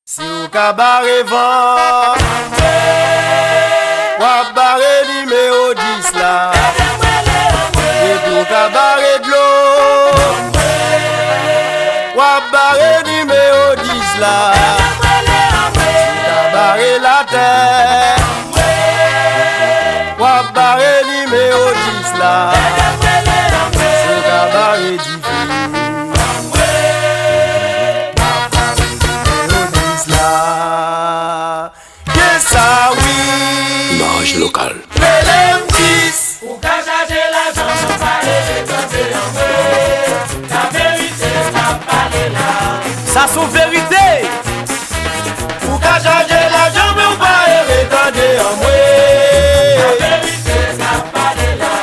Si ou ka bare van, wap bare numéro 10 la. Et puis ou ka bare de l'eau, wap bare numéro 10 la. Si ka bare la terre, wap bare numéro 10 la. Si ou ka bare di vie, ça oui. Image locale. Belém 10. Ou ka chaje l'argent sans parler de tenter en vrai. La vérité n'a pas de là. Ça son vérité. Ou ka chaje l'argent mais ou pas retendre en vrai. La vérité n'a pas de là.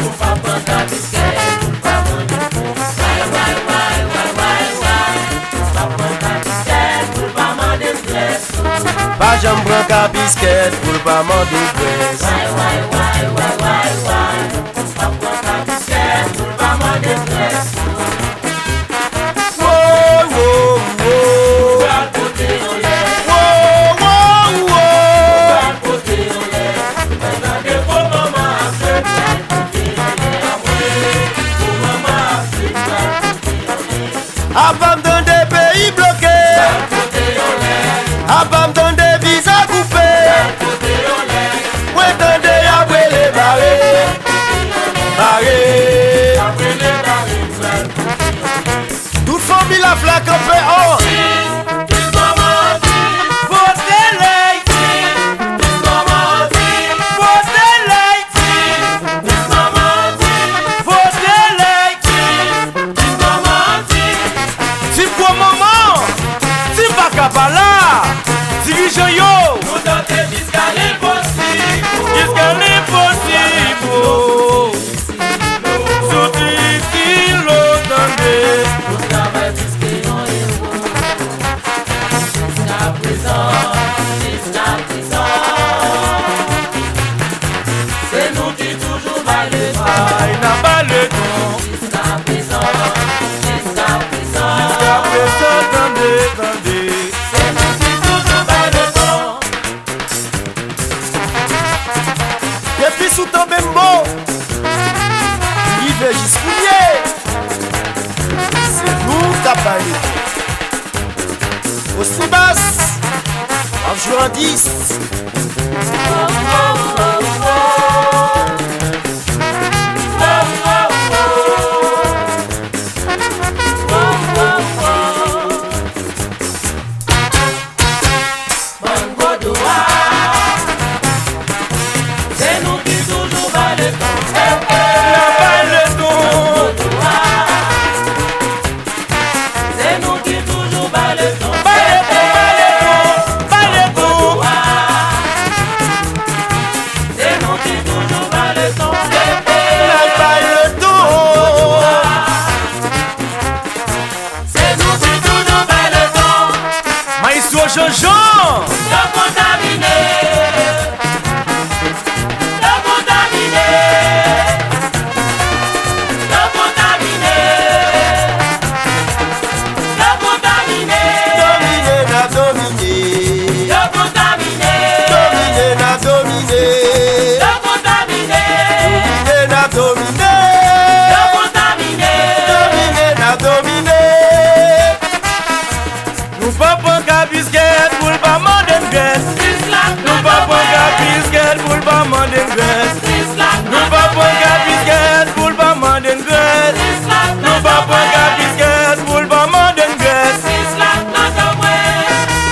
Ou pas prendre ta disquette, ou pas prendre pas j'aime prendre ka biscuit pour pas manger presse. pas prendre ta disquette, pour pas manger presse. Wow, wow, wow. Pas côté en l'air, Wow, wow, wow. pas côté en l'air. Maintenant que vos mamans Afrique, pas côté en l'air. Vos mamans Afrique, pas côté en l'air. Abandon des pays bloqués. Pas côté en l'air, Abandon des visas coupés. pas côté en l'air. Ouais, tendez après les barrés. Barrés. Après les barils, pas côté en l'air. Toute famille la flaque en paix. Oh. Dis maman, dis, Votez l'Haïti. dis maman, dis, Votez l'Haïti. dis maman, dis, Votez l'Haïti. dis maman, dis. Si pour moment, si pas Kabbalah, dirigeant yo, Nous tentons jusqu'à l'impossible. jusqu'à l'impossible. Sorti ici, l'entendez. Nous travaillons jusqu'à nos héros. Jusqu'à présent, jusqu'à présent. C'est nous qui toujours valons. Ah, il n'a pas le temps. Jusqu'à présent, jusqu'à présent. Jusqu'à présent, attendez, attendez. C'est nous qui toujours valons. Et puis sous ton même mot, il va jusqu'où c'est nous qui avons parlé. Aussi basse, en jouant 10. C'est nous qui toujours valons. Il n'a pas le temps. C'est nous qui toujours valons. Pas le temps, pas le temps. C'est nous qui toujours valons. Il n'a pas le temps. C'est nous qui toujours valons. Maestro Jean-Jean. Le contaminé. Le contaminé. Le contaminé. Le contaminé. Dominé, n'a dominé. Le contaminé. Dominé, n'a dominé. Le contaminé. Dominé, n'a dominé. Le contaminé. Dominé, n'a dominé. Nous pas prendre qu'à biscuit pour pas manger de graisse. Nous pas prendre qu'à biscuit pour pas manger de graisse. Nous pas prendre qu'à biscuit pour pas manger de graisse. Nous pas prendre qu'à biscuit pour pas manger de graisse.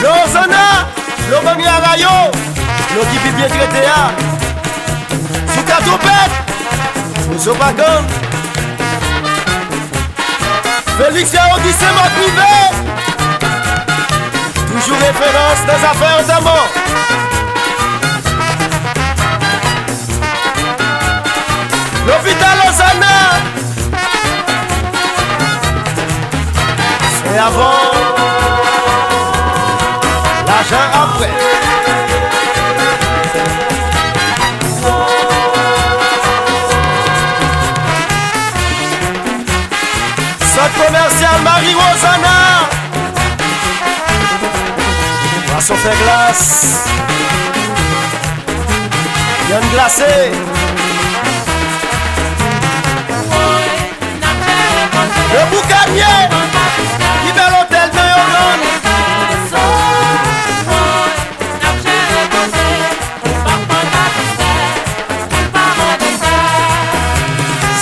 L'Ozana, l'Obami Arayo, l'Okipi bien traité à. Sous ta trompette, nous sommes pas comme. Félix Yaoudi, c'est ma privée. Toujours référence des affaires d'amour. L'hôpital Ozana, c'est avant, l'argent après. Centre commercial Marie-Rosana. c'est glace. Y'en glacé. Le boucanier, qui met l'hôtel de Yogan.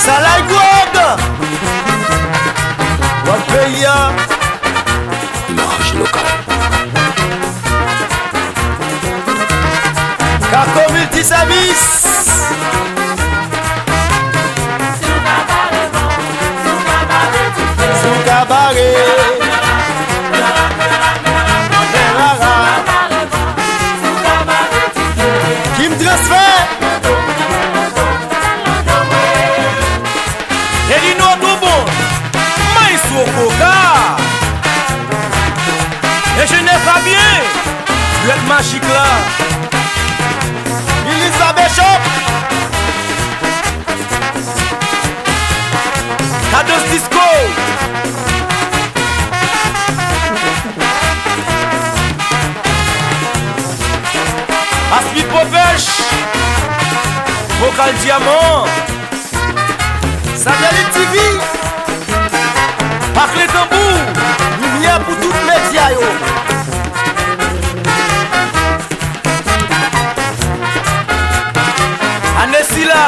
Ça la gourde. Votre pays, image locale. Kako multiservice. Sous cabaret. Qui me transfère. Et dit non tout bon. Maïs au coca. Et je n'ai pas bien. Tu es magique là. Elisabeth Shop. Kados Disco. Aspid Popèche. Vocal Diamant. Satellite TV. Par les tambours. Lumière pour toutes les médias yo. Anessila,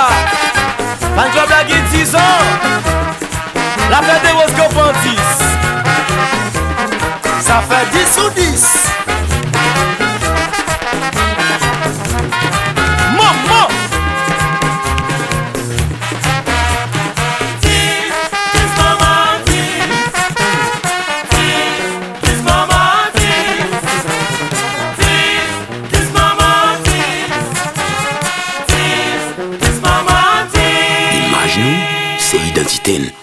fan club la guide 10 ans. La fête des Roscoe Pantis. Ça fait 10 sur 10. Maman. Image nous, c'est identité.